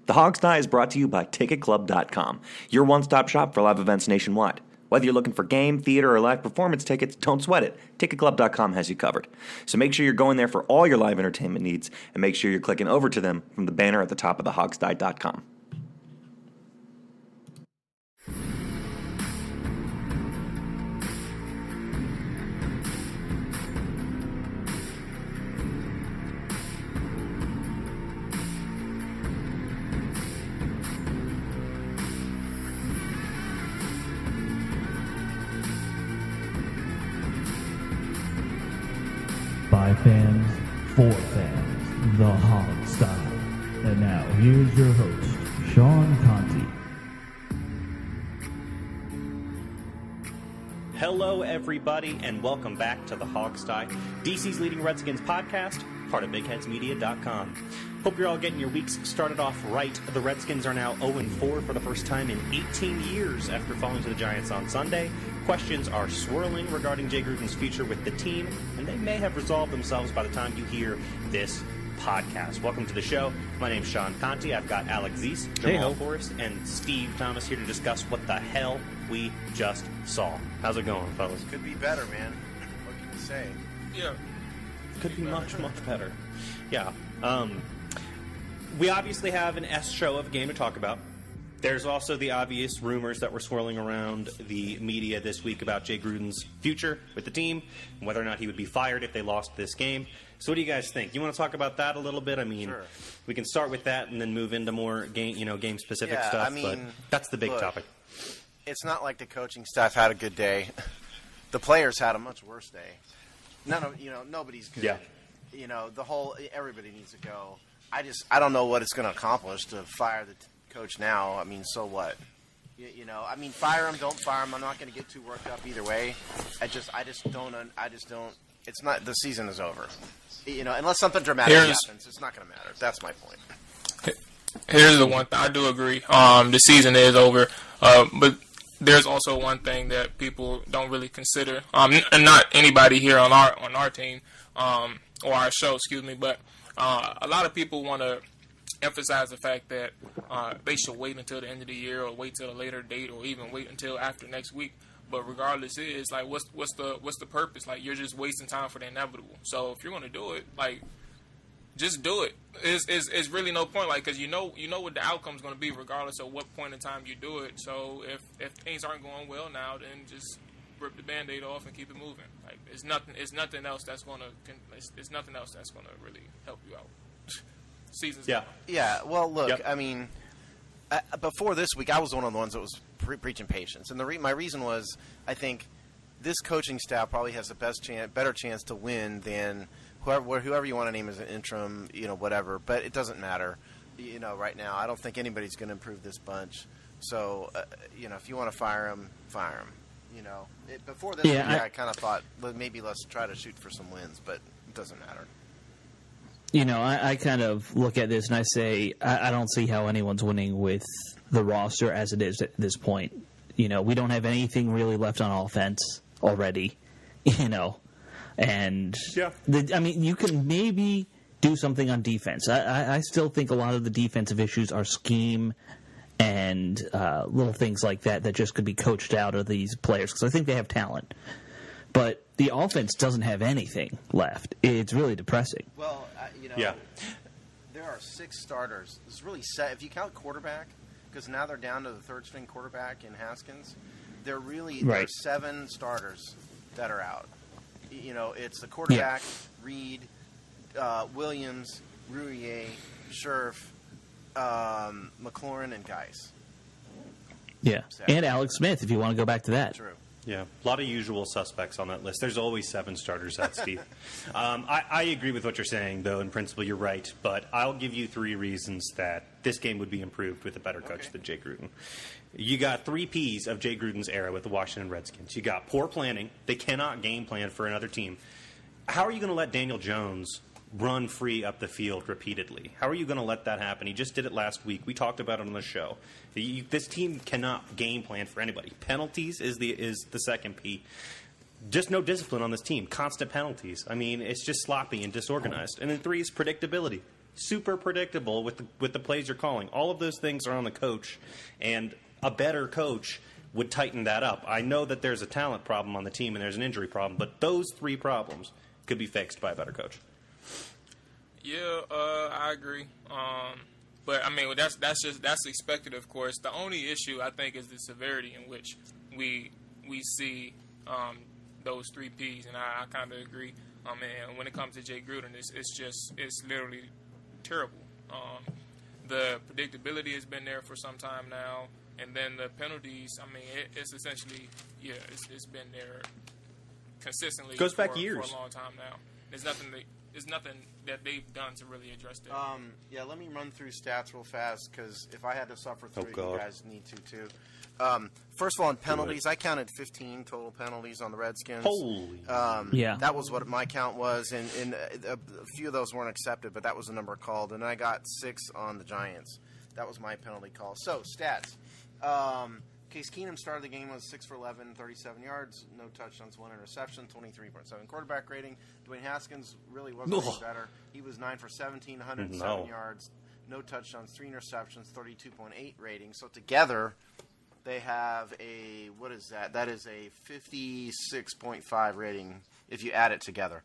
The Hog Sty is brought to you by TicketClub.com, your one-stop shop for live events nationwide. Whether you're looking for game, theater, or live performance tickets, don't sweat it. TicketClub.com has you covered. So make sure you're going there for all your live entertainment needs, and make sure you're clicking over to them from the banner at the top of the hogsty.com. By fans, for fans, the Hog Sty. And now, here's your host, Sean Conti. Hello, everybody, and welcome back to the Hog Sty, DC's leading Redskins podcast, part of BigHeadsMedia.com. Hope you're all getting your weeks started off right. The Redskins are now 0-4 for the first time in 18 years after falling to the Giants on Sunday. Questions are swirling regarding Jay Gruden's future with the team, and they may have resolved themselves by the time you hear this podcast. Welcome to the show. My name's Sean Conti. I've got Alex Zeese, Jamal Forrest, and Steve Thomas here to discuss what the hell we just saw. How's it going, fellas? Could be better, man. What can you say? Yeah. Could be much, much better. Yeah. We obviously have an S show of a game to talk about. There's also the obvious rumors that were swirling around the media this week about Jay Gruden's future with the team and whether or not he would be fired if they lost this game. So what do you guys think? You want to talk about that a little bit? I mean, sure. We can start with that and then move into more game-specific stuff. I mean, but that's the big topic. It's not like the coaching staff had a good day. The players had a much worse day. Nobody's good. Yeah. Everybody needs to go. I don't know what it's going to accomplish to fire the coach now. I mean, so what? Fire him, don't fire him. I'm not going to get too worked up either way. I just don't. It's not. The season is over. Unless something dramatic happens, it's not going to matter. That's my point. Here's the one thing I do agree. The season is over, but there's also one thing that people don't really consider, and not anybody here on our team or our show, excuse me, but a lot of people want to emphasize the fact that they should wait until the end of the year or wait till a later date or even wait until after next week. But regardless, it's like what's the purpose? Like, you're just wasting time for the inevitable. So if you're going to do it, like, just do it. It's really no point, like, because you know what the outcome's going to be regardless of what point in time you do it. So if things aren't going well now, then just rip the Band-Aid off and keep it moving. Like, it's nothing else that's going to really help you out. Season's done. Yeah. Well, look, Yep. I mean, before this week, I was one of the ones that was preaching patience, and my reason was I think this coaching staff probably has the better chance to win than whoever you want to name as an interim, whatever. But it doesn't matter, right now. I don't think anybody's going to improve this bunch. So, if you want to fire him, fire him. Before this week, I kind of thought maybe let's try to shoot for some wins, but it doesn't matter. I kind of look at this and I say I don't see how anyone's winning with the roster as it is at this point. We don't have anything really left on offense already, and you can maybe do something on defense. I still think a lot of the defensive issues are scheme and little things like that just could be coached out of these players because I think they have talent. But the offense doesn't have anything left. It's really depressing. Well, there are 6 starters. It's really set. If you count quarterback, because now they're down to the third-string quarterback in Haskins, there are 7 starters that are out. It's the quarterback, Reed, Williams, Rouillet, Scherf, McLaurin, and Geis. Yeah, and Alex Smith, if you want to go back to that. True. Yeah, a lot of usual suspects on that list. There's always 7 starters at Steve. I agree with what you're saying, though. In principle, you're right. But I'll give you 3 reasons that this game would be improved with a better coach than Jay Gruden. You got 3 Ps of Jay Gruden's era with the Washington Redskins. You got poor planning. They cannot game plan for another team. How are you going to let Daniel Jones run free up the field repeatedly? How are you going to let that happen? He just did it last week. We talked about it on the show. This team cannot game plan for anybody. Penalties is the second P. Just no discipline on this team. Constant penalties. I mean, it's just sloppy and disorganized. And then 3 is predictability. super predictable with the plays you're calling. All of those things are on the coach, and a better coach would tighten that up. I know that there's a talent problem on the team and there's an injury problem, but those three problems could be fixed by a better coach. Yeah, I agree. But I mean, that's expected, of course. The only issue I think is the severity in which we see those three Ps, and I kind of agree. And when it comes to Jay Gruden, it's literally terrible. The predictability has been there for some time now, and then the penalties. I mean, it's essentially it's been there consistently. Goes back years for a long time now. There's nothing that they've done to really address that. Let me run through stats real fast, because if I had to suffer through it, you guys need to too. First of all, in penalties, I counted 15 total penalties on the Redskins. Holy. That was what my count was, and a few of those weren't accepted, but that was the number called. And I got 6 on the Giants. That was my penalty call. So, stats. Case Keenum started the game with 6 for 11, 37 yards, no touchdowns, 1 interception, 23.7 quarterback rating. Dwayne Haskins really wasn't any better. He was 9 for 17, 107 yards, no touchdowns, 3 interceptions, 32.8 rating. So together, they have a, what is that? That is a 56.5 rating if you add it together.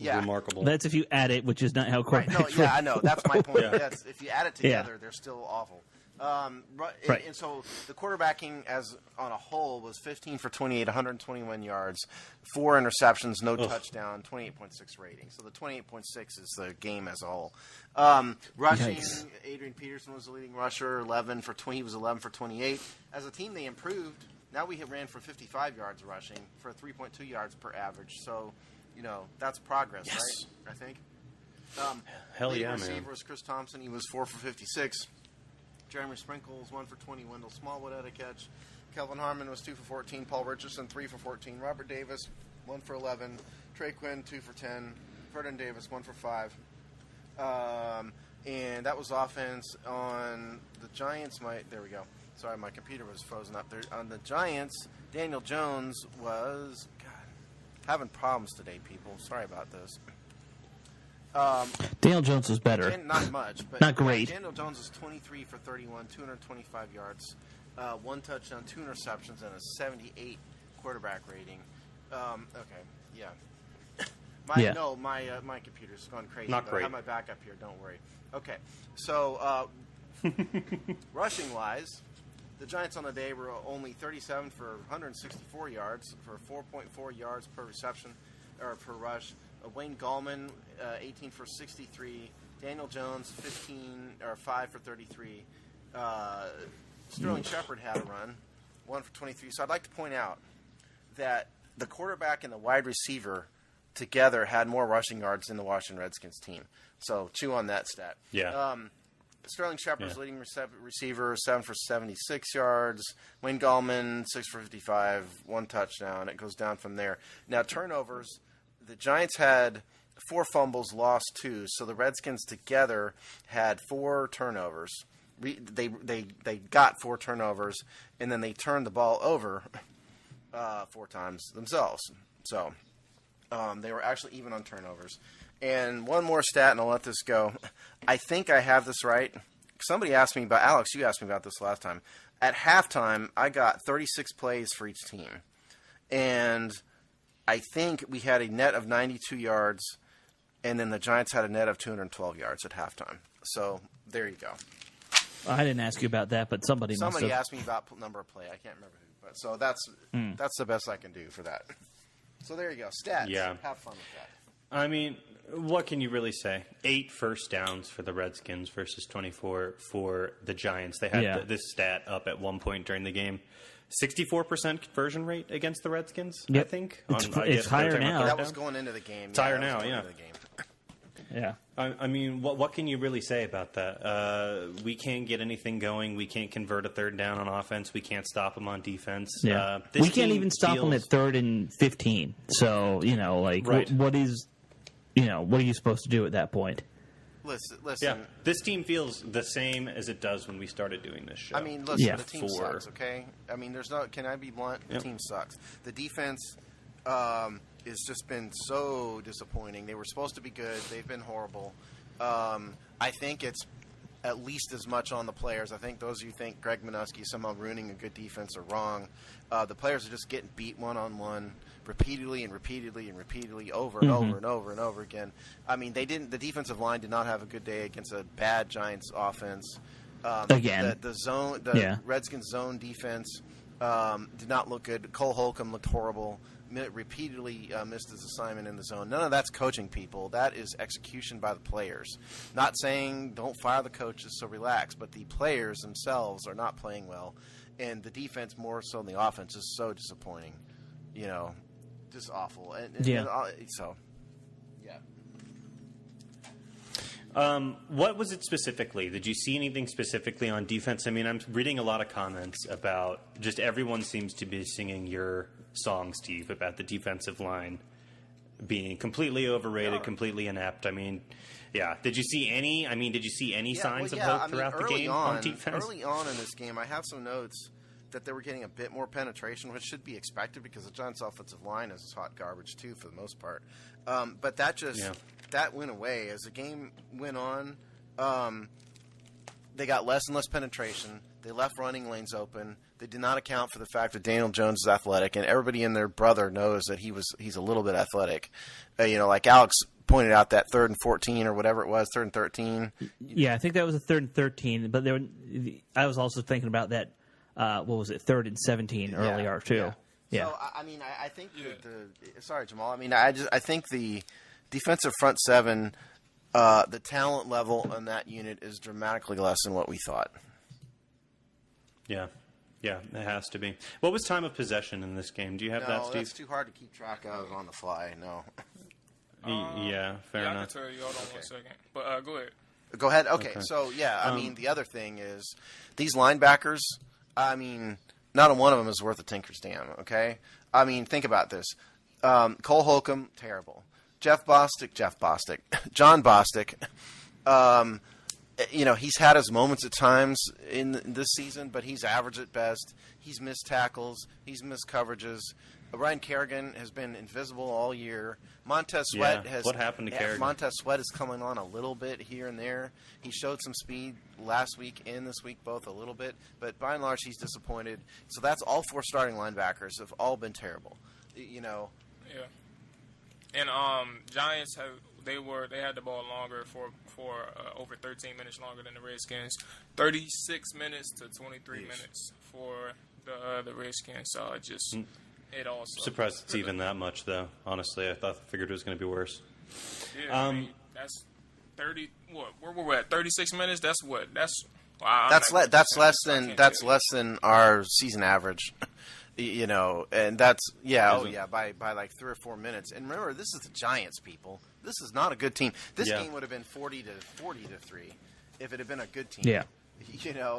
Remarkable. That's if you add it, which is not how quarterbacks work. I know. That's my point. That's, if you add it together, they're still awful. Right. And so the quarterbacking as on a whole was 15 for 28, 121 yards, 4 interceptions, no touchdown, 28.6 rating. So the 28.6 is the game as a whole. Rushing, Yikes. Adrian Peterson was the leading rusher, he was 11 for 28. As a team, they improved. Now we ran for 55 yards rushing for 3.2 yards per average. So, that's progress, right? I think. Hell yeah, man. Receiver was Chris Thompson. He was 4 for 56. Jeremy Sprinkles, 1 for 20. Wendell Smallwood had a catch. Kelvin Harmon was 2 for 14. Paul Richardson, 3 for 14. Robert Davis, 1 for 11. Trey Quinn, 2 for 10. Ferdinand Davis, 1 for 5. And that was offense. On the Giants, there we go. Sorry, my computer was frozen up there. On the Giants, Daniel Jones was, having problems today, people. Sorry about this. Daniel Jones was better. Not much, but not great. Daniel Jones was 23 for 31, 225 yards, 1 touchdown, 2 interceptions, and a 78 quarterback rating. My computer's gone crazy. Not great. I have my backup here. Don't worry. Okay, so rushing wise, the Giants on the day were only 37 for 164 yards for 4.4 yards per reception or per rush. Wayne Gallman, 18 for 63. Daniel Jones, 5 for 33. Sterling Shepard had a run, 1 for 23. So I'd like to point out that the quarterback and the wide receiver together had more rushing yards than the Washington Redskins team. So chew on that stat. Yeah. Sterling Shepard's leading receiver, 7 for 76 yards. Wayne Gallman, 6 for 55, 1 touchdown. It goes down from there. Now, turnovers. The Giants had 4 fumbles, lost 2. So the Redskins together had 4 turnovers. They got 4 turnovers, and then they turned the ball over 4 times themselves. So they were actually even on turnovers. And one more stat, and I'll let this go. I think I have this right. Somebody asked me about, Alex, you asked me about this last time. At halftime, I got 36 plays for each team. And I think we had a net of 92 yards, and then the Giants had a net of 212 yards at halftime. So there you go. I didn't ask you about that, but somebody asked me about number of play. I can't remember who, but so that's the best I can do for that. So there you go. Stats. Yeah. Have fun with that. I mean, what can you really say? 8 first downs for the Redskins versus 24 for the Giants. They had this stat up at one point during the game. 64% conversion rate against the Redskins, I think. It's higher now. That was going into the game. It's higher now, yeah. Yeah. I mean, what can you really say about that? We can't get anything going. We can't convert a third down on offense. We can't stop them on defense. Yeah. We can't even stop them at 3rd and 15. So, what are you supposed to do at that point? Listen. Yeah, this team feels the same as it does when we started doing this show. I mean, listen, the team sucks, okay? I mean, can I be blunt? The team sucks. The defense has just been so disappointing. They were supposed to be good. They've been horrible. I think it's at least as much on the players. I think those of you think Greg Minuski is somehow ruining a good defense are wrong. The players are just getting beat one-on-one repeatedly and repeatedly and repeatedly over and over and over and over again. I mean, the defensive line did not have a good day against a bad Giants offense. Again. The Redskins zone defense did not look good. Cole Holcomb looked horrible. Repeatedly missed his assignment in the zone. None of that's coaching, people. That is execution by the players. Not saying don't fire the coaches, so relax, but the players themselves are not playing well, and the defense more so than the offense is so disappointing. Just awful. So, yeah. What was it specifically? Did you see anything specifically on defense? I mean, I'm reading a lot of comments about just everyone seems to be singing your song, Steve, about the defensive line being completely overrated, completely inept. I mean, yeah. Did you see any? Did you see any signs of hope throughout the game on defense? Early on in this game, I have some notes that they were getting a bit more penetration, which should be expected because the Giants' offensive line is hot garbage too, for the most part. But that just that went away as the game went on. They got less and less penetration. They left running lanes open. They did not account for the fact that Daniel Jones is athletic, and everybody and their brother knows that he's a little bit athletic. Like Alex pointed out, that 3rd and 14 or whatever it was, 3rd and 13. Yeah, I think that was a 3rd and 13. But I was also thinking about that. What was it? 3rd and 17 earlier too. Yeah. So I think sorry, Jamal. I think the defensive front seven, the talent level on that unit is dramatically less than what we thought. Yeah, it has to be. What was time of possession in this game? Do you have that, Steve? No, that's too hard to keep track of on the fly. No. Yeah, fair enough. I can tell you. Hold on 1 second. But go ahead. Go ahead. Okay. So, the other thing is these linebackers, not one of them is worth a tinker's damn, okay? Think about this. Cole Holcomb, terrible. John Bostic. He's had his moments at times in this season, but he's average at best. He's missed tackles. He's missed coverages. Ryan Kerrigan has been invisible all year. Montez Sweat what happened to Kerrigan? Montez Sweat is coming on a little bit here and there. He showed some speed last week and this week, both a little bit, but by and large, he's disappointed. So that's all 4 starting linebackers have all been terrible. Yeah. And Giants they had the ball longer for over 13 minutes longer than the Redskins. 36 minutes to 23 minutes for the Redskins. So it all sucked. Surprised it's even that much, though. Honestly, I figured it was going to be worse. Yeah, that's 30. What? Where we're at? 36 minutes. That's what? That's less than our season average. And that's by like 3 or 4 minutes. And remember, this is the Giants, people. This is not a good team. This game would have been 40 to 3 if it had been a good team. Yeah.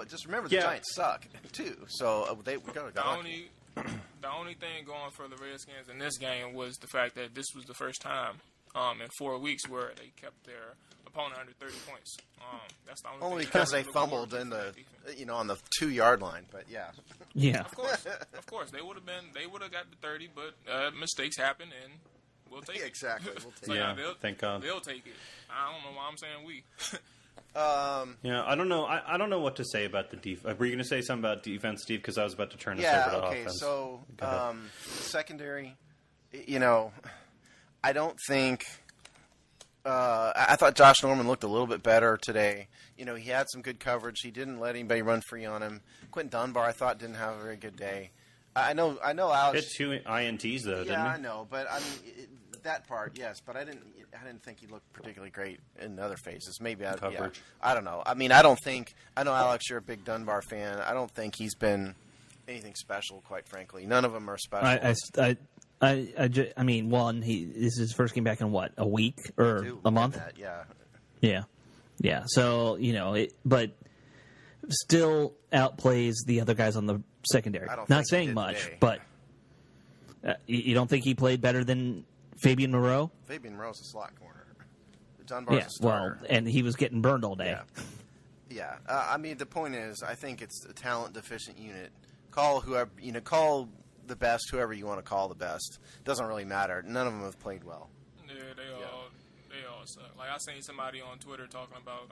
Just remember the Giants suck too. So we got the only thing going for the Redskins in this game was the fact that this was the first time in 4 weeks where they kept their opponent under 30 points. That's the only thing. Because they fumbled in on the 2-yard line. But yeah. Of course, they would have got the 30, but mistakes happen and we'll take it. Exactly. We'll take it. Thank God. They'll take it. I don't know why I'm saying we. I don't know. I don't know what to say about the defense. Were you going to say something about defense, Steve? Because I was about to turn us over to offense. So secondary, I don't think. I thought Josh Norman looked a little bit better today. He had some good coverage. He didn't let anybody run free on him. Quentin Dunbar, I thought, didn't have a very good day. I know. Alex. He had 2 INTs though, didn't he? Yeah, I know, but that part, yes. But I didn't think he looked particularly great in other phases. Maybe coverage. I don't know. I don't think. I know, Alex, you're a big Dunbar fan. I don't think he's been anything special, quite frankly. None of them are special. One, this is his first game back in what, a week or a month? Yeah. So but still outplays the other guys on the secondary. Not saying much, today. But you don't think he played better than Fabian Moreau? Fabian Moreau's a slot corner. Dunbar's a starter. Well, and he was getting burned all day. Yeah. The point is, I think it's a talent deficient unit. Call whoever call the best, whoever you want to call the best. Doesn't really matter. None of them have played well. Yeah, overall suck. Like I seen somebody on Twitter talking about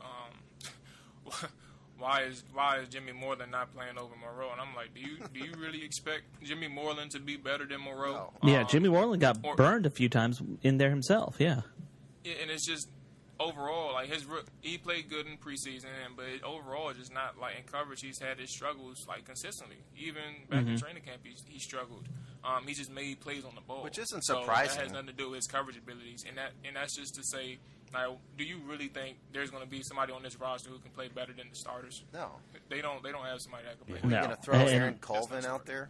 why is Jimmy Moreland not playing over Moreau? And I'm like, do you really expect Jimmy Moreland to be better than Moreau? No. Yeah, Jimmy Moreland got burned a few times in there himself. Yeah. And it's just overall, like he played good in preseason, but overall, just not like in coverage. He's had his struggles like consistently. Even back in training camp, he struggled. He just made plays on the ball, which isn't so surprising. that has nothing to do with his coverage abilities, and that's just to say, like, do you really think there's going to be somebody on this roster who can play better than the starters? No, they don't have somebody that can play. We're No. going to throw Aaron Colvin out there,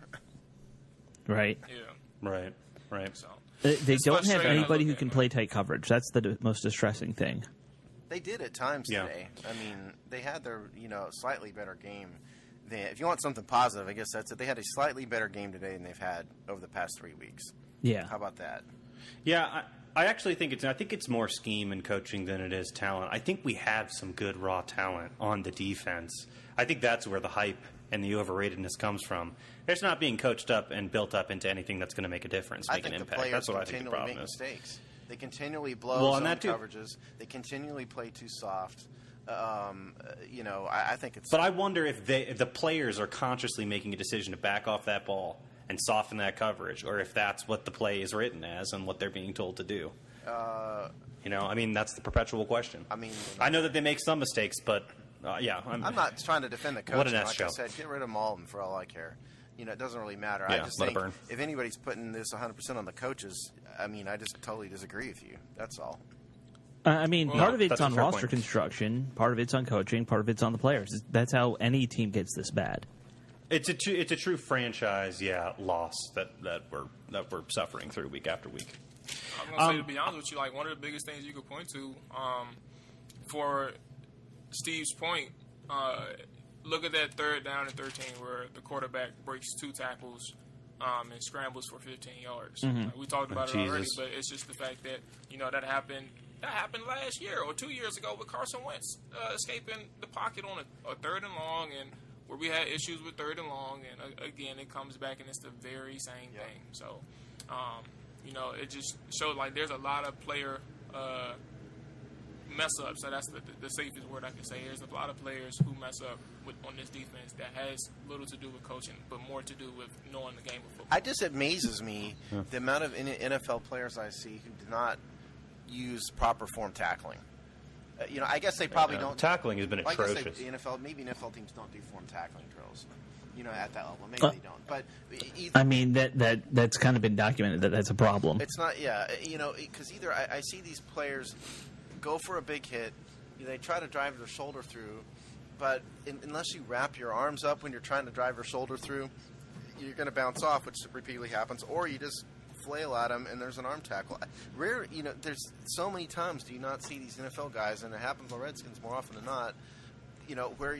Right. Yeah. Right. So They it's don't have frustrating. anybody who can play tight coverage. That's the most distressing thing. they did at times today. I mean, they had their slightly better game. If you want something positive, I guess that's it. They had a slightly better game today than they've had over the past 3 weeks. Yeah. How about that? Yeah, I actually think it's more scheme and coaching than it is talent. I think we have some good raw talent on the defense. I think that's where the hype and the overratedness comes from. It's not being coached up and built up into anything that's going to make a difference, make an impact. The players That's what I think the continually problem make is. mistakes. They continually blow zone that too. coverages. They continually play too soft. I think it's. But I wonder if the players are consciously making a decision to back off that ball and soften that coverage, or if that's what the play is written as and what they're being told to do. That's the perpetual question. I know that they make some mistakes, but I'm not trying to defend the coach. What an like show. I said, get rid of Malton for all I care. It doesn't really matter. Yeah, I just let it think burn. if anybody's putting this 100% on the coaches, I just totally disagree with you. That's all. Part of it's that's a on fair roster point. construction, part of it's on coaching, part of it's on the players. That's how any team gets this bad. It's a true franchise, loss that we're suffering through week after week. I'm gonna say, to be honest with you, like one of the biggest things you could point to, for Steve's point, look at that 3rd down and 13 where the quarterback breaks 2 tackles and scrambles for 15 yards. We talked about it already, but it's just the fact that that happened. That happened last year or 2 years ago with Carson Wentz escaping the pocket on a 3rd and long, and where we had issues with 3rd and long, and again it comes back and it's the very same thing. So, it just showed like there's a lot of player mess ups. So that's the safest word I can say. There's a lot of players who mess up on this defense that has little to do with coaching, but more to do with knowing the game of football. It just amazes me the amount of NFL players I see who do not use proper form tackling. I guess they probably don't. Tackling has been I guess atrocious. maybe NFL teams don't do form tackling drills. At that level, maybe they don't. But that's kind of been documented that that's a problem. it's not. Because either I see these players go for a big hit, they try to drive their shoulder through, but unless you wrap your arms up when you're trying to drive your shoulder through, you're going to bounce off, which repeatedly happens, or you just flail at them and there's an arm tackle. There's so many times do you not see these NFL guys, and it happens on Redskins more often than not, where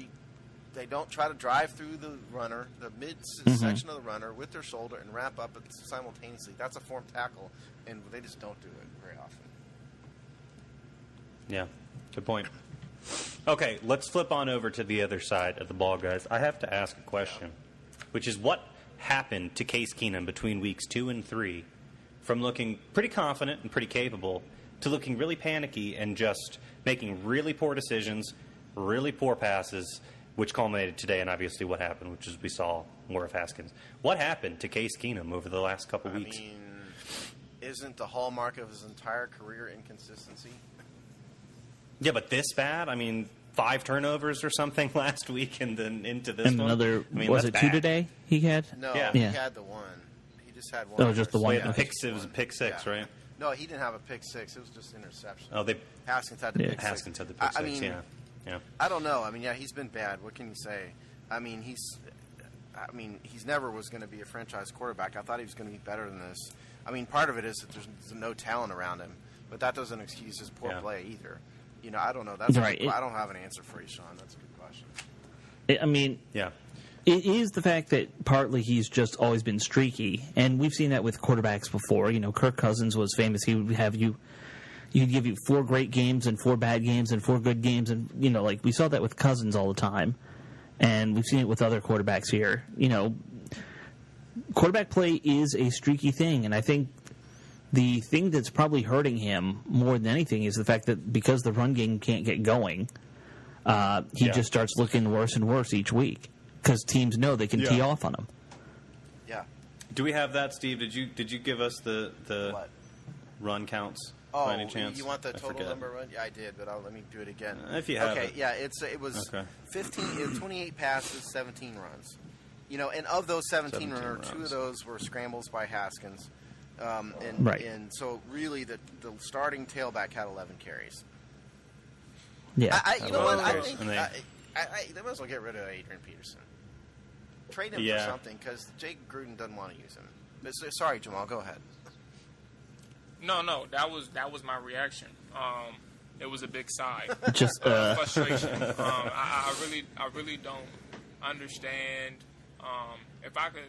they don't try to drive through the runner, the mid-section of the runner with their shoulder and wrap up it simultaneously. That's a form tackle, and they just don't do it very often. Yeah, good point. Okay, let's flip on over to the other side of the ball, guys. I have to ask a question, which is what happened to Case Keenum between weeks 2 and 3 from looking pretty confident and pretty capable to looking really panicky and just making really poor decisions, really poor passes, which culminated today, and obviously what happened, which is we saw more of Haskins. What happened to Case Keenum over the last couple weeks? Isn't the hallmark of his entire career inconsistency? Yeah, but this bad? 5 turnovers or something last week and then into this And one? another, was it 2 today he had? No, Yeah. he had the one. He just had one. Oh, just the one. Yeah, Okay. it was a pick 6, right? No, he didn't have a pick 6. It was just interception. Oh, Haskins had the pick 6. Haskins had the pick 6, yeah. I don't know. He's been bad. What can you say? He's never was going to be a franchise quarterback. I thought he was going to be better than this. Part of it is that there's no talent around him, but that doesn't excuse his poor play either. I don't know. That's right. I don't have an answer for you, Sean. That's a good question. Yeah. It is the fact that partly he's just always been streaky, and we've seen that with quarterbacks before. Kirk Cousins was famous. He would have he'd give you 4 great games and 4 bad games and 4 good games, and we saw that with Cousins all the time, and we've seen it with other quarterbacks here. Quarterback play is a streaky thing, and I think the thing that's probably hurting him more than anything is the fact that because the run game can't get going, he just starts looking worse and worse each week because teams know they can tee off on him. Yeah. Do we have that, Steve? Did you give us the What? run counts Oh, by any chance? you want the I total forget. number run? Yeah, I did, but let me do it again. If you have okay, it. yeah, it was 28 passes, 17 runs. And of those 17 runs, 2 of those were scrambles by Haskins. And so really the starting tailback had 11 carries. Yeah. You know what? I Well, think and they might as well get rid of Adrian Peterson. Trade him for something because Jake Gruden doesn't want to use him. But, sorry, Jamal, go ahead. No, that was my reaction. It was a big sigh. Just Frustration. I really don't understand. If I could,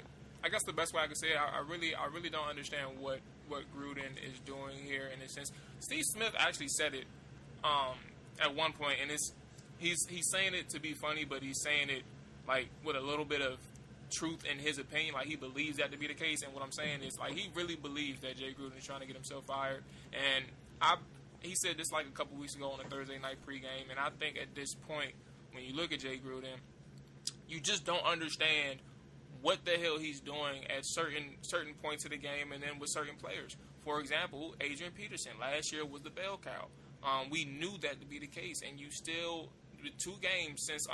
I guess the best way I could say it, I really don't understand what Gruden is doing here in a sense. Steve Smith actually said it at one point, and he's saying it to be funny, but he's saying it like with a little bit of truth in his opinion. Like he believes that to be the case, and what I'm saying is like he really believes that Jay Gruden is trying to get himself fired. And he said this like a couple weeks ago on a Thursday night pregame, and I think at this point, when you look at Jay Gruden, you just don't understand what the hell he's doing at certain points of the game, and then with certain players. For example, Adrian Peterson last year was the bell cow. We knew that to be the case, and you still, with 2 games since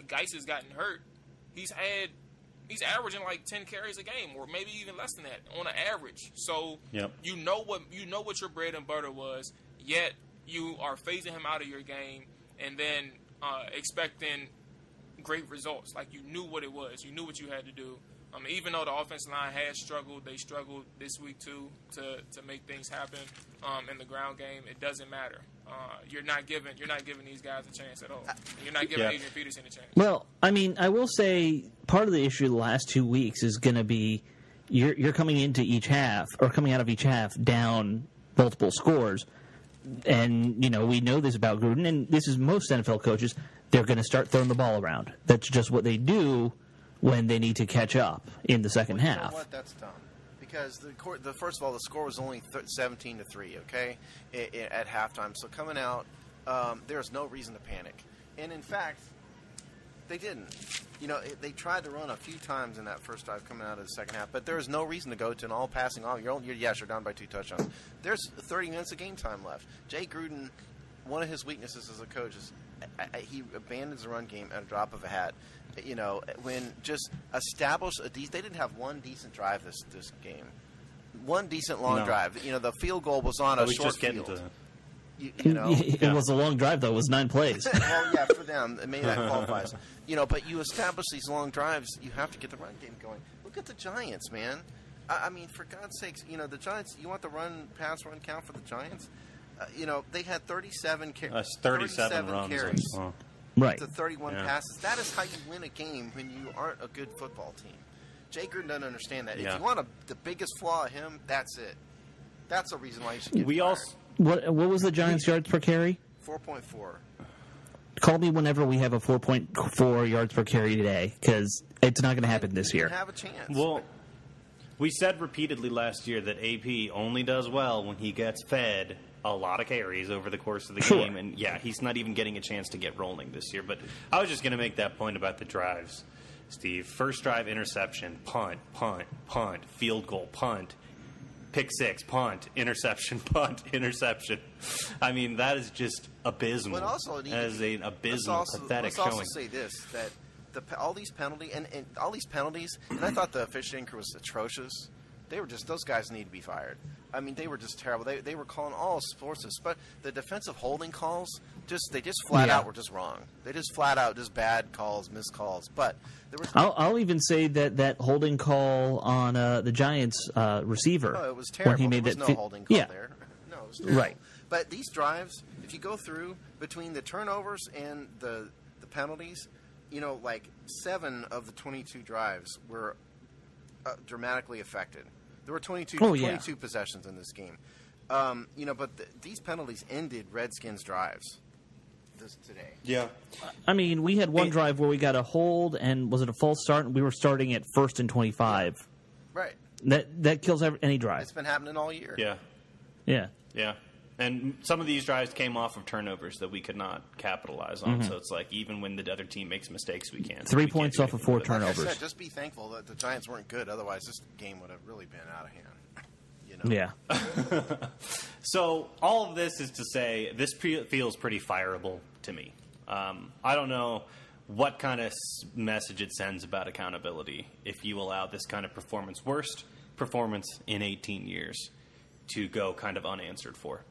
Geis has gotten hurt, he's averaging like 10 carries a game, or maybe even less than that on an average. So you know what your bread and butter was, yet you are phasing him out of your game, and then expecting great results. Like you knew what it was, you knew what you had to do. Even though the offensive line has struggled, they struggled this week too to make things happen in the ground game. It doesn't matter. You're not giving these guys a chance at all. You're not giving Adrian Peterson a chance. Well, I mean, I will say part of the issue the last 2 weeks is going to be you're coming into each half or coming out of each half down multiple scores, and we know this about Gruden, and this is most NFL coaches. They're going to start throwing the ball around. That's just what they do when they need to catch up in the second half. You know what? That's dumb. Because first of all, the score was only 17-3. Okay, at halftime. So coming out, there's no reason to panic. And in fact, they didn't. They tried to run a few times in that first drive coming out of the second half, but there was no reason to go to an all-passing off. You're down by 2 touchdowns. There's 30 minutes of game time left. Jay Gruden, one of his weaknesses as a coach is he abandons the run game at a drop of a hat. When just establish they didn't have one decent drive this game. One decent long drive. The field goal was on a short field. It was a long drive, though. It was 9 plays. Well, yeah, for them, maybe that qualifies. But you establish these long drives, you have to get the run game going. Look at the Giants, man. I mean, for God's sakes, the Giants, you want the pass run count for the Giants? They had 37 carries. 37 runs. Carries. Right. To 31 passes. That is how you win a game when you aren't a good football team. Jay Gruden doesn't understand that. If you want the biggest flaw of him, that's it. That's a reason why you should get fired. What was the Giants' yards per carry? 4.4. Call me whenever we have a 4.4 yards per carry today, because it's not going to happen this year. Have a chance. Well, we said repeatedly last year that AP only does well when he gets fed a lot of carries over the course of the game. And, he's not even getting a chance to get rolling this year. But I was just going to make that point about the drives, Steve. First drive, interception, punt, field goal, punt, pick 6, punt, interception, punt, interception. I mean, that is just abysmal. But also, as an abysmal, pathetic showing. Let's also say this, that all these penalties, and I thought the officiating crew was atrocious. They were just, those guys need to be fired. I mean, they were just terrible. They were calling all sorts of, but the defensive holding calls, they just flat out were just wrong. They just flat out just bad calls, missed calls. But there was. I'll even say that holding call on the Giants receiver. No, it was terrible. When he made there was no holding call there. No, it was terrible. Right. But these drives, if you go through between the turnovers and the penalties, like 7 of the 22 drives were dramatically affected. There were 22 possessions in this game. But these penalties ended Redskins' drives today. Yeah. I mean, we had one drive where we got a hold, and was it a false start? And we were starting at 1st and 25. Right. That kills any drive. It's been happening all year. Yeah. Yeah. Yeah. And some of these drives came off of turnovers that we could not capitalize on. So it's like even when the other team makes mistakes, we can't. 3 we points can't off of do 4 anything with it. turnovers. Like I said, just be thankful that the Giants weren't good. Otherwise, this game would have really been out of hand. You know? Yeah. So all of this is to say this feels pretty fireable to me. I don't know what kind of message it sends about accountability if you allow this kind of worst performance in 18 years to go kind of unanswered for.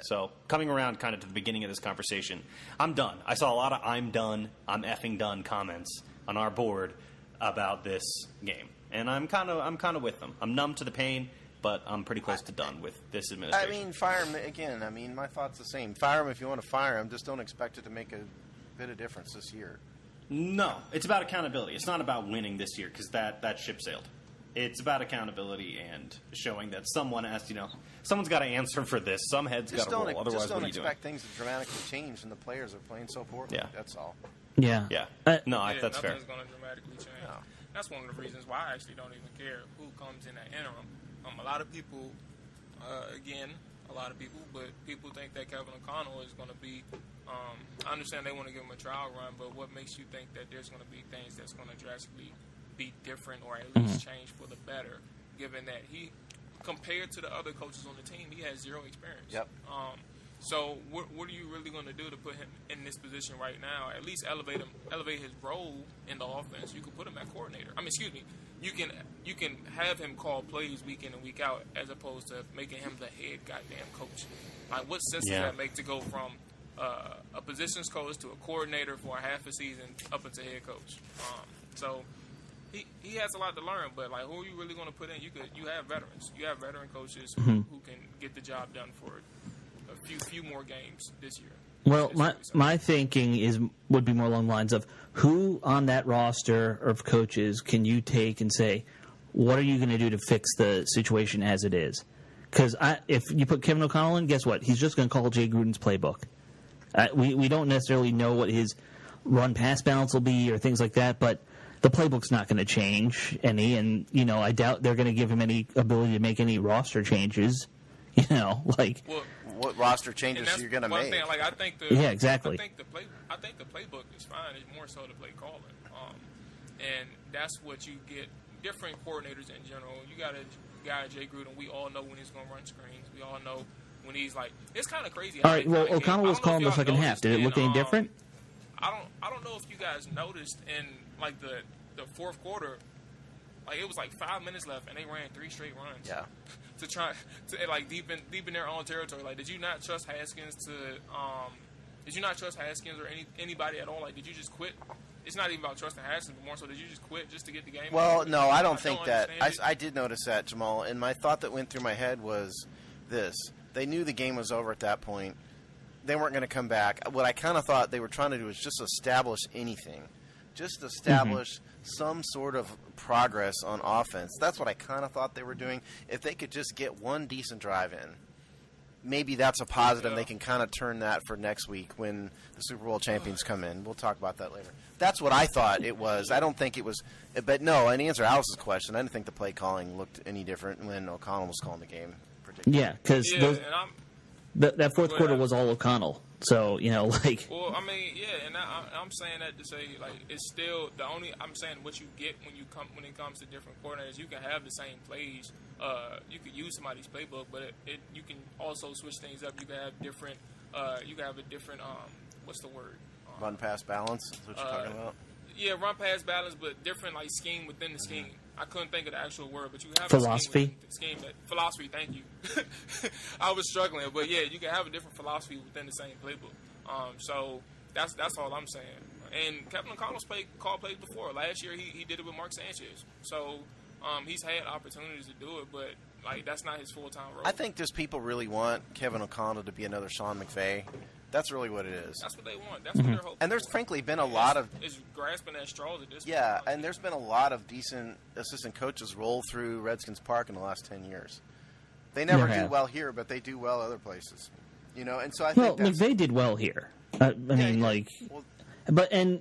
So coming around kind of to the beginning of this conversation, I'm done. I saw a lot of I'm done, I'm effing done comments on our board about this game. And I'm kind of with them. I'm numb to the pain, but I'm pretty close to done with this administration. I mean, fire him again. I mean, my thought's the same. Fire him if you want to fire him. Just don't expect it to make a bit of difference this year. No, it's about accountability. It's not about winning this year because that ship sailed. It's about accountability and showing that someone has, someone's got to answer for this. Some heads got to roll. Otherwise, just don't what are you doing? expect things to dramatically change, and the players are playing so poorly. Yeah. That's all. Yeah. Yeah. No, that's fair. Nothing's going to dramatically change. No. That's one of the reasons why I actually don't even care who comes in that interim. A lot of people, but people think that Kevin O'Connell is going to be. I understand they want to give him a trial run, but what makes you think that there's going to be things that's going to drastically be different or at least change for the better, given that he, compared to the other coaches on the team, he has zero experience. Yep. So what are you really going to do to put him in this position right now? At least elevate his role in the offense. You can put him at coordinator. You can have him call plays week in and week out as opposed to making him the head goddamn coach. Like, what sense does that make to go from a positions coach to a coordinator for a half a season up into head coach? So he has a lot to learn, but like, who are you really going to put in? You have veterans. You have veteran coaches who can get the job done for a few more games this year. Well, my thinking would be more along the lines of who on that roster of coaches can you take and say, what are you going to do to fix the situation as it is? Because if you put Kevin O'Connell in, guess what? He's just going to call Jay Gruden's playbook. We don't necessarily know what his run-pass balance will be or things like that, but the playbook's not going to change any, and I doubt they're going to give him any ability to make any roster changes. What roster changes you're going to make? Thing, like, I think exactly. I think the playbook is fine. It's more so the play calling, and that's what you get. Different coordinators in general. You got a guy Jay Gruden. We all know when he's going to run screens. We all know when he's like. It's kind of crazy. All right. Well, O'Connell was calling the second half. Did it look any different? I don't know if you guys noticed in like the fourth quarter, like it was like 5 minutes left and they ran 3 straight runs. Yeah. To try to like deep in their own territory. Like, did you not trust Haskins or anybody at all? Like, did you just quit? It's not even about trusting Haskins, but more so, did you just quit just to get the game? Well, no, I don't think that. I did notice that, Jamal, and my thought that went through my head was this. They knew the game was over at that point. They weren't going to come back. What I kind of thought they were trying to do was just establish anything. Just establish some sort of progress on offense. That's what I kind of thought they were doing. If they could just get one decent drive in, maybe that's a positive. Yeah. They can kind of turn that for next week when the Super Bowl champions come in. We'll talk about that later. That's what I thought it was. I don't think it was. But no, in answer to Alice's question, I didn't think the play calling looked any different when O'Connell was calling the game. Yeah, because that fourth quarter was all O'Connell. So, like... Well, and I'm saying that to say, like, it's still the only... I'm saying what you get when it comes to different coordinators, you can have the same plays. You could use somebody's playbook, but you can also switch things up. You can have different... you can have a different... what's the word? Run-pass balance is what you're talking about? Yeah, run-pass balance, but different, like, scheme within the scheme. I couldn't think of the actual word, but you have philosophy. Philosophy, thank you. I was struggling, but yeah, you can have a different philosophy within the same playbook. So that's all I'm saying. And Kevin O'Connell's called plays before. Last year he did it with Mark Sanchez. So he's had opportunities to do it, but like that's not his full-time role. I think just people really want Kevin O'Connell to be another Sean McVay. That's really what it is. That's what they want. That's what they're hoping. And there's frankly been a lot of... It's grasping at straws at this point. Yeah, and there's been a lot of decent assistant coaches roll through Redskins Park in the last 10 years. They never do well here, but they do well other places. And so I think McVay did well here. And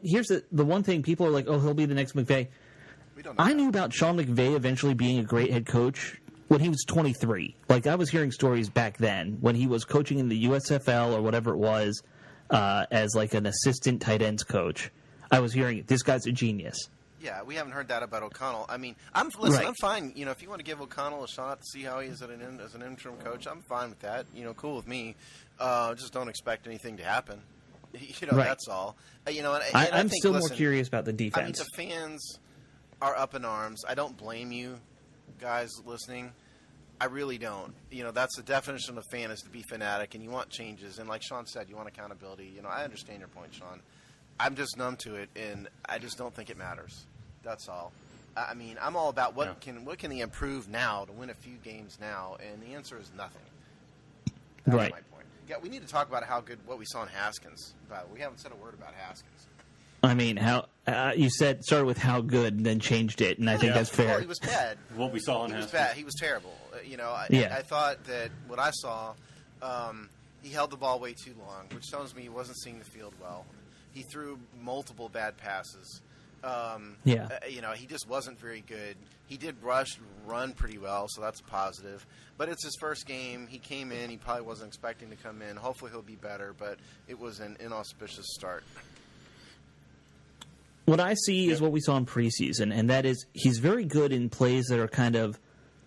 here's the one thing people are like, oh, he'll be the next McVay. We don't know I that. knew about Sean McVay eventually being a great head coach when he was 23. Like, I was hearing stories back then when he was coaching in the USFL or whatever it was as, like, an assistant tight ends coach. I was hearing, this guy's a genius. Yeah, we haven't heard that about O'Connell. I mean, I'm fine. You know, if you want to give O'Connell a shot to see how he is as an interim coach, I'm fine with that. You know, cool with me. Just don't expect anything to happen. You know, Right. That's all. You know, and I'm I think, still more listen, curious about the I mean, defense. the fans are up in arms. I don't blame you, guys listening. I really don't. You know, that's the definition of a fan, is to be fanatic, and you want changes. And like Sean said, you want accountability. You know, I understand your point, Sean. I'm just numb to it, and I just don't think it matters. That's all. I mean, I'm all about what can he improve now to win a few games now, and the answer is nothing. That's Right. my point. Yeah, we need to talk about what we saw in Haskins. But we haven't said a word about Haskins. I mean, how you started with how good and then changed it, and I think that's fair. Well, he was bad. What we saw in He was Haskins. bad. He was terrible. You know, Yeah. I thought that what I saw, he held the ball way too long, which tells me he wasn't seeing the field well. He threw multiple bad passes. Yeah. You know, he just wasn't very good. He did run pretty well, so that's a positive. But it's his first game. He came in. He probably wasn't expecting to come in. Hopefully he'll be better, but it was an inauspicious start. What I see is what we saw in preseason, and that is he's very good in plays that are kind of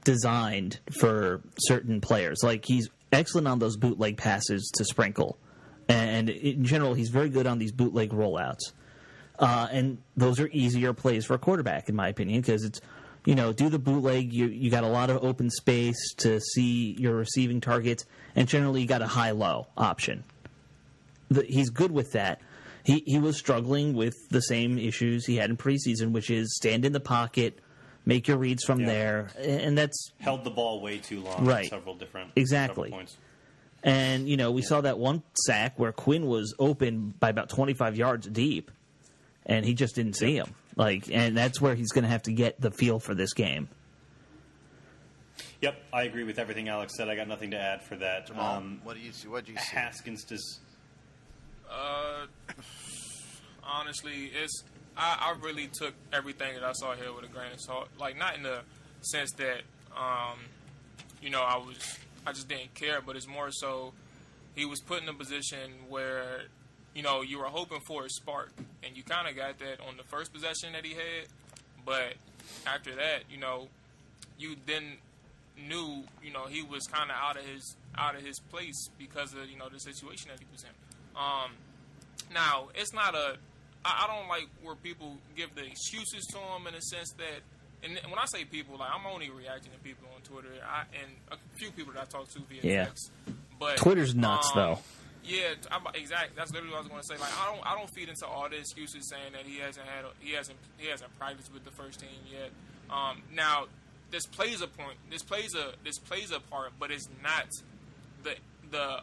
designed for certain players. Like, he's excellent on those bootleg passes to Sprinkle. And in general, he's very good on these bootleg rollouts. And those are easier plays for a quarterback, in my opinion, because it's, you know, do the bootleg, you got a lot of open space to see your receiving targets, and generally you got a high-low option. He's good with that. He was struggling with the same issues he had in preseason, which is stand in the pocket, make your reads from there, and that's Held the ball way too long. Right. At several different Exactly. several points. And, you know, we saw that one sack where Quinn was open by about 25 yards deep, and he just didn't see him. Like, and that's where he's going to have to get the feel for this game. Yep, I agree with everything Alex said. I got nothing to add for that. Jamal, what do you see? What do you see? Haskins does. Honestly, I really took everything that I saw here with a grain of salt. Like, not in the sense that you know, I just didn't care, but it's more so he was put in a position where, you know, you were hoping for a spark, and you kind of got that on the first possession that he had, but after that, you know, you then knew, you know, he was kind of out of his place because of, you know, the situation that he was in. Now, it's not I don't like where people give the excuses to him in a sense that, and when I say people, like, I'm only reacting to people on Twitter and a few people that I talk to via text. But Twitter's nuts, though. Yeah, exactly. That's literally what I was going to say. Like, I don't feed into all the excuses saying that he hasn't practiced with the first team yet. Now, this plays a point. This plays a part, but it's not the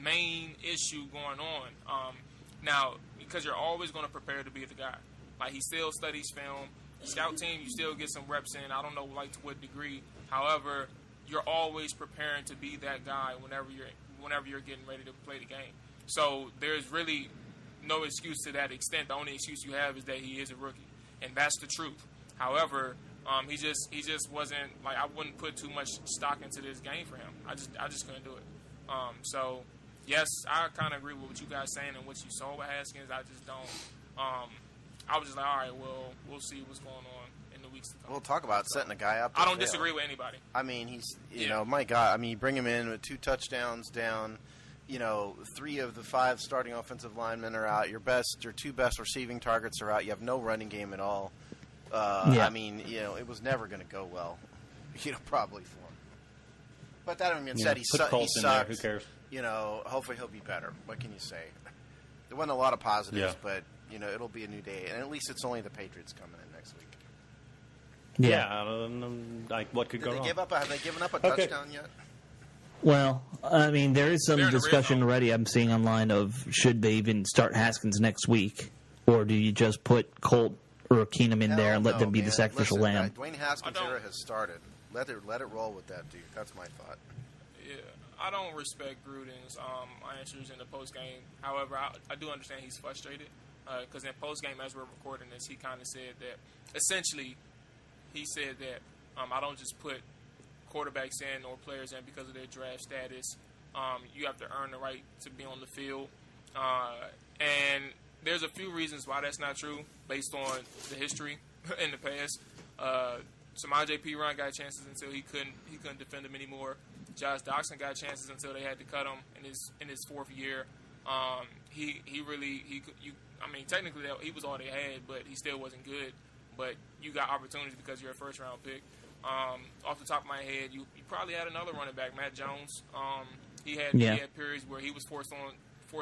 main issue going on. Now, because you're always going to prepare to be the guy. Like, he still studies film. Scout team, you still get some reps in. I don't know, like, to what degree. However, you're always preparing to be that guy whenever you're getting ready to play the game. So there's really no excuse to that extent. The only excuse you have is that he is a rookie, and that's the truth. However, he just wasn't, like, I wouldn't put too much stock into this game for him. I just couldn't do it. So yes, I kind of agree with what you guys saying and what you saw with Haskins. I just don't. I was just like, all right, well, we'll see what's going on in the weeks to come. We'll talk about setting a guy up. I don't disagree with anybody. I mean, he's, you know, my God. I mean, you bring him in with 2 touchdowns down. You know, 3 of the 5 starting offensive linemen are out. Your 2 best receiving targets are out. You have no running game at all. I mean, you know, it was never going to go well. You know, probably for him. But that having been said, he sucked. Who cares? You know, hopefully he'll be better. What can you say? There wasn't a lot of positives, but, you know, it'll be a new day. And at least it's only the Patriots coming in next week. Yeah, like, what could go wrong? Have they given up a touchdown yet? Well, I mean, there is some They're in the red discussion zone. already I'm seeing online of should they even start Haskins next week, or do you just put Colt or Keenum in there and let them be the sacrificial lamb? Dwayne Haskins' era has started. Let it roll with that dude. That's my thought. Yeah, I don't respect Gruden's answers in the post game. However, I do understand he's frustrated because in post game, as we're recording this, he kind of said that essentially he said that I don't just put quarterbacks in or players in because of their draft status. You have to earn the right to be on the field, and there's a few reasons why that's not true based on the history in the past. Samaj P. Ryan got chances until he couldn't defend him anymore. Josh Doxson got chances until they had to cut him in his fourth year. Technically he was all they had, but he still wasn't good. But you got opportunities because you're a first round pick. Off the top of my head, you probably had another running back, Matt Jones. He had periods where he was forced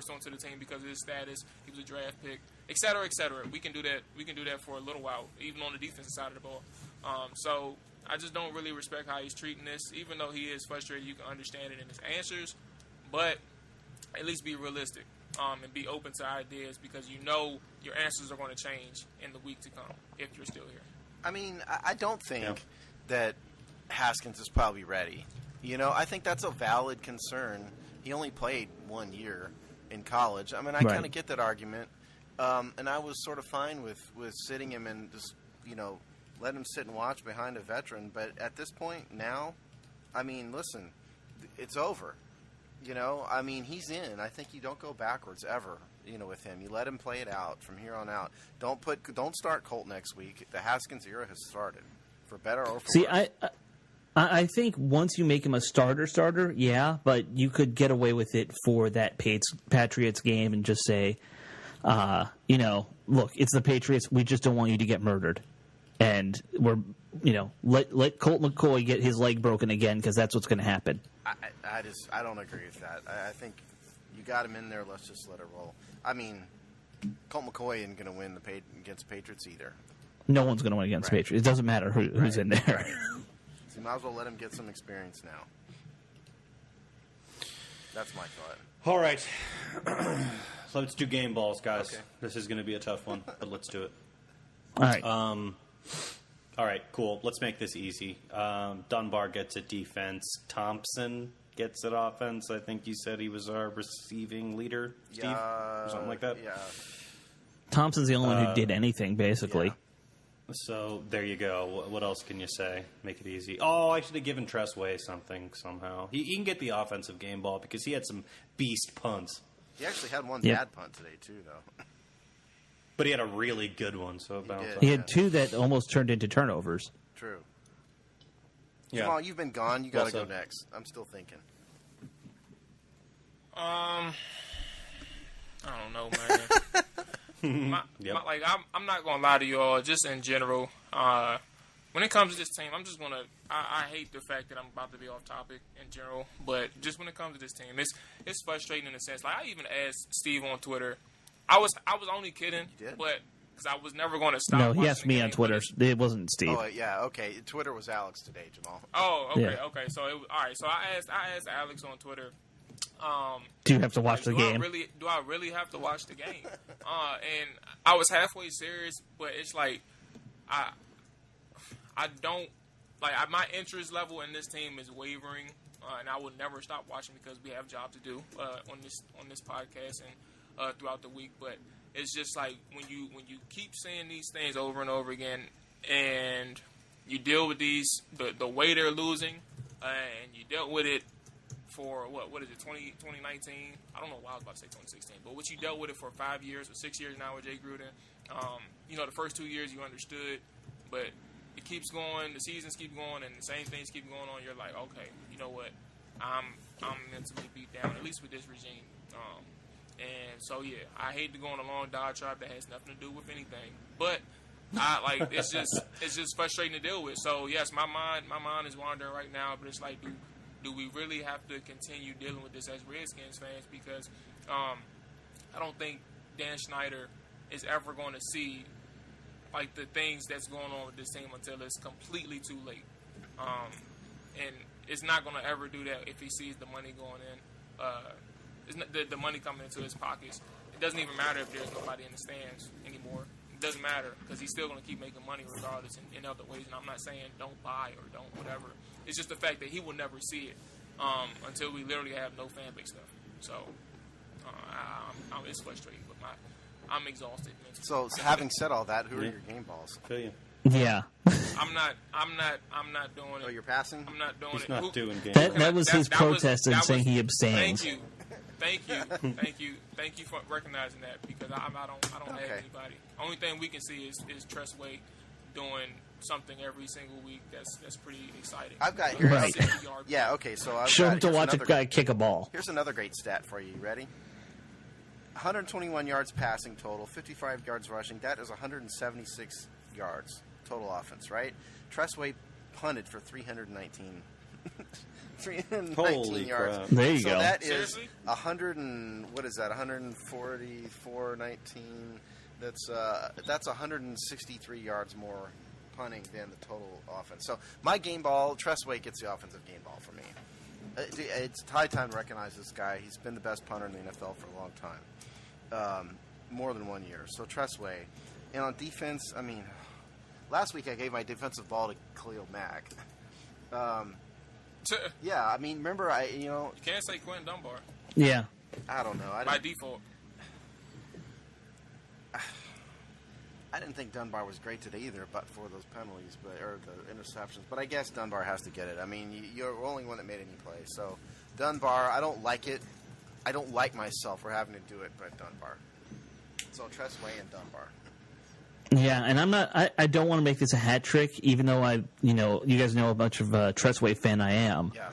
onto the team because of his status. He was a draft pick, et cetera, et cetera. We can do that. We can do that for a little while, even on the defensive side of the ball. So I just don't really respect how he's treating this. Even though he is frustrated, you can understand it in his answers, but at least be realistic and be open to ideas because you know your answers are going to change in the week to come if you're still here. I mean, I don't think that Haskins is probably ready. I think that's a valid concern. He only played 1 year in college. I mean, I kind of get that argument, and I was sort of fine with sitting him and just, let him sit and watch behind a veteran. But at this point now, I mean, listen, it's over. I mean, he's in. I think you don't go backwards ever, with him. You let him play it out from here on out. Don't start Colt next week. The Haskins era has started, for better or for worse. I think once you make him a starter, yeah, but you could get away with it for that Patriots game and just say, look, it's the Patriots. We just don't want you to get murdered. And let Colt McCoy get his leg broken again because that's what's going to happen. I don't agree with that. I think you got him in there. Let's just let it roll. I mean, Colt McCoy isn't going to win against Patriots either. No one's going to win against Patriots. It doesn't matter who's in there. Right. So you might as well let him get some experience now. That's my thought. All right. So let's do game balls, guys. Okay. This is going to be a tough one, but let's do it. All right. All right, cool. Let's make this easy. Dunbar gets it defense. Thompson gets it offense. I think you said he was our receiving leader, Steve, or something like that. Yeah. Thompson's the only one who did anything, basically. Yeah. So there you go. What else can you say? Make it easy. Oh, I should have given Tressway something somehow. He can get the offensive game ball because he had some beast punts. He actually had one bad punt today, too, though. But he had a really good one, so it bounced. He had two that almost turned into turnovers. True. Yeah. Jamal, you've been gone. You got to go next. I'm still thinking. I don't know, man. I'm not gonna lie to you all. Just in general, when it comes to this team, I'm just gonna. I hate the fact that I'm about to be off topic in general, but just when it comes to this team, it's frustrating in a sense. Like I even asked Steve on Twitter. I was only kidding, but because I was never going to stop. No, he asked me on Twitter. It wasn't Steve. Oh yeah, okay. Twitter was Alex today, Jamal. Oh, okay, Yeah. okay. So all right. So I asked Alex on Twitter. Do you have to watch the game? Do I really have to watch the game? And I was halfway serious, but it's like I don't like my interest level in this team is wavering, and I will never stop watching because we have job to do on this podcast and throughout the week. But it's just like when you keep saying these things over and over again, and you deal with the way they're losing, and you dealt with it for what is it, 2019? I don't know why I was about to say 2016, but what you dealt with it for 5 years or 6 years now with Jay Gruden. The first 2 years you understood, but it keeps going, the seasons keep going, and the same things keep going on. You're like, okay, you know what? I'm mentally beat down, at least with this regime. And so yeah, I hate to go on a long diatribe that has nothing to do with anything, but it's just frustrating to deal with. So yes, my mind is wandering right now, but it's like, do we really have to continue dealing with this as Redskins fans? Because I don't think Dan Snyder is ever going to see like the things that's going on with this team until it's completely too late. And it's not going to ever do that if he sees the money going in, the money coming into his pockets. It doesn't even matter if there's nobody in the stands anymore. It doesn't matter because he's still going to keep making money regardless in other ways. And I'm not saying don't buy or don't whatever. It's just the fact that he will never see it. until we literally have no fan base left. So it's frustrating, but I'm exhausted mentally. So having said all that, who are your game balls? Feel you. Yeah. I'm not doing it. Oh, you're passing? I'm not doing He's it. not doing game. That was his protest and saying he abstained. Thank you for recognizing that, because I don't have anybody. Only thing we can see is Tressway doing something every single week. That's pretty exciting. I've got here. Right. Yeah. Okay. So I've Show got, him to here's watch a another- guy kick a ball. Here's another great stat for you. You ready? 121 yards passing total, 55 yards rushing. That is 176 yards total offense, right? Tressway punted for 319. 319 Holy yards. crap. There you So go. that is Seriously? 144-19. That's 163 yards more punting than the total offense. So my game ball, Tressway gets the offensive game ball for me. It's high time to recognize this guy. He's been the best punter in the NFL for a long time, more than 1 year. So Tressway, and on defense, I mean, last week I gave my defensive ball to Khalil Mack. Yeah, I mean, remember You can't say Quentin Dunbar Yeah. I don't know. by default. I didn't think Dunbar was great today either, but for those penalties, or the interceptions. But I guess Dunbar has to get it. I mean, you're the only one that made any play. So Dunbar, I don't like it. I don't like myself for having to do it, but Dunbar. So Tressway and Dunbar. Yeah, and I don't want to make this a hat trick, even though you guys know how much of a Tressway fan I am. Yeah.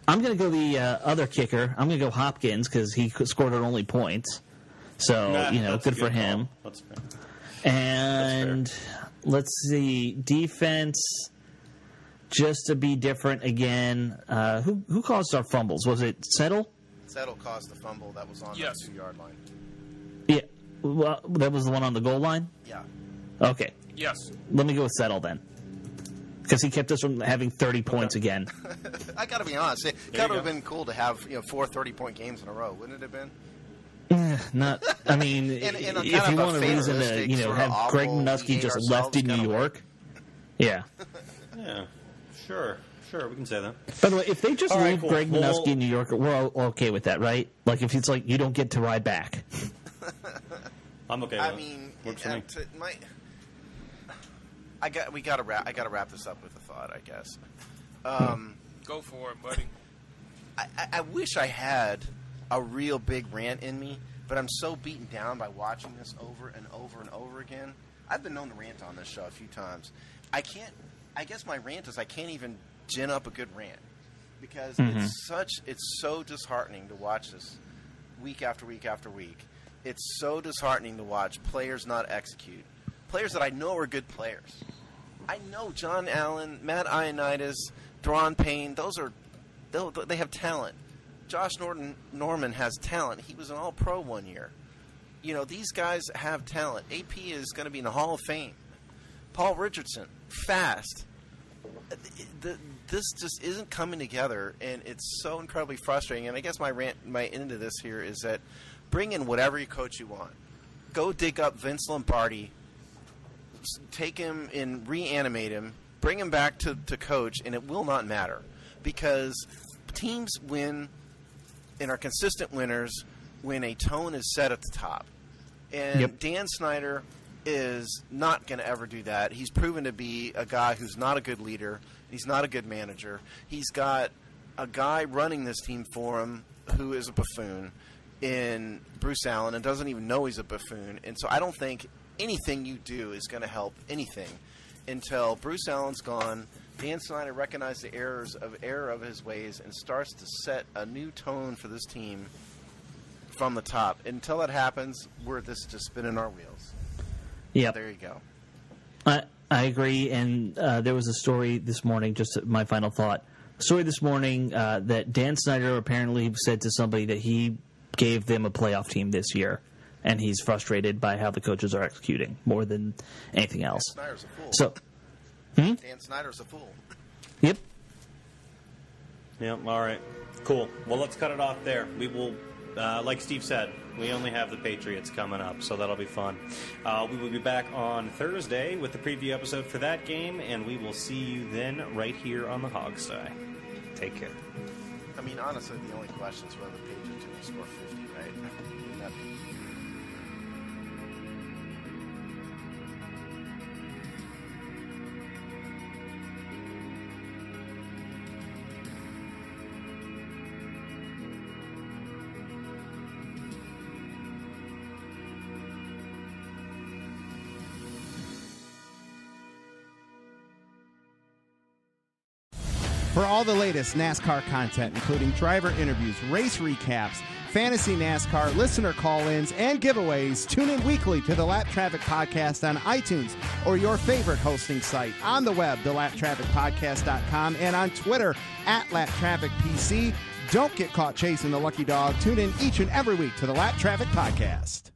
I'm going to go the other kicker. I'm going to go Hopkins because he scored our only points. So, That's a good for him. Call. That's fair. And let's see, defense, just to be different again. Who caused our fumbles? Was it Settle? Settle caused the fumble that was on Yes. the 2-yard line. Yeah, well, that was the one on the goal line? Yeah. Okay, Yes. let me go with Settle then. Because he kept us from having 30 points again. I got to be honest. It you would go. have been cool to have 4 30-point games in a row, wouldn't it have been? Not, I mean, In a if kind you of want a reason to, fatalistic sort of have Greg awful, we Minuski hate just ourselves left in New kind of way. York. Yeah. Yeah. Sure, we can say that. By the way, if they just All right, leave cool. Greg Well, Minuski in New York, we're all okay with that, right? Like, if it's like you don't get to ride back. I'm okay with I it. mean, Works for me. we got to wrap this up with a thought, I guess. Go for it, buddy. I wish I had a real big rant in me, but I'm so beaten down by watching this over and over and over again. I've been known to rant on this show a few times. I guess my rant is I can't even gin up a good rant because it's so disheartening to watch this week after week after week. It's so disheartening to watch players not execute. Players that I know are good players. I know John Allen, Matt Ioannidis, Daron Payne. They have talent. Josh Norman has talent. He was an All-Pro 1 year. These guys have talent. AP is going to be in the Hall of Fame. Paul Richardson, fast. This just isn't coming together, and it's so incredibly frustrating. And I guess my end of this here is that bring in whatever coach you want. Go dig up Vince Lombardi, take him and reanimate him, bring him back to coach, and it will not matter because teams win and are consistent winners when a tone is set at the top. And Dan Snyder is not going to ever do that. He's proven to be a guy who's not a good leader. He's not a good manager. He's got a guy running this team for him who is a buffoon in Bruce Allen and doesn't even know he's a buffoon. And so I don't think anything you do is going to help anything until Bruce Allen's gone. Dan Snyder recognizes the error of his ways and starts to set a new tone for this team from the top. Until that happens, we're just spinning our wheels. Yep. There you go. I agree, and there was a story this morning, just my final thought. A story this morning that Dan Snyder apparently said to somebody that he gave them a playoff team this year, and he's frustrated by how the coaches are executing more than anything else. Dan Snyder's a fool. So, Dan Snyder's a fool. Yep. Yep, all right. Cool. Well, let's cut it off there. We will, like Steve said, we only have the Patriots coming up, so that'll be fun. We will be back on Thursday with the preview episode for that game, and we will see you then right here on the Hog Sty. Take care. I mean, honestly, the only question is whether Page is going to score 50, right? That- For all the latest NASCAR content, including driver interviews, race recaps, fantasy NASCAR, listener call-ins, and giveaways, tune in weekly to the Lap Traffic Podcast on iTunes or your favorite hosting site, on the web, thelaptrafficpodcast.com, and on Twitter, @LapTrafficPC. Don't get caught chasing the lucky dog. Tune in each and every week to the Lap Traffic Podcast.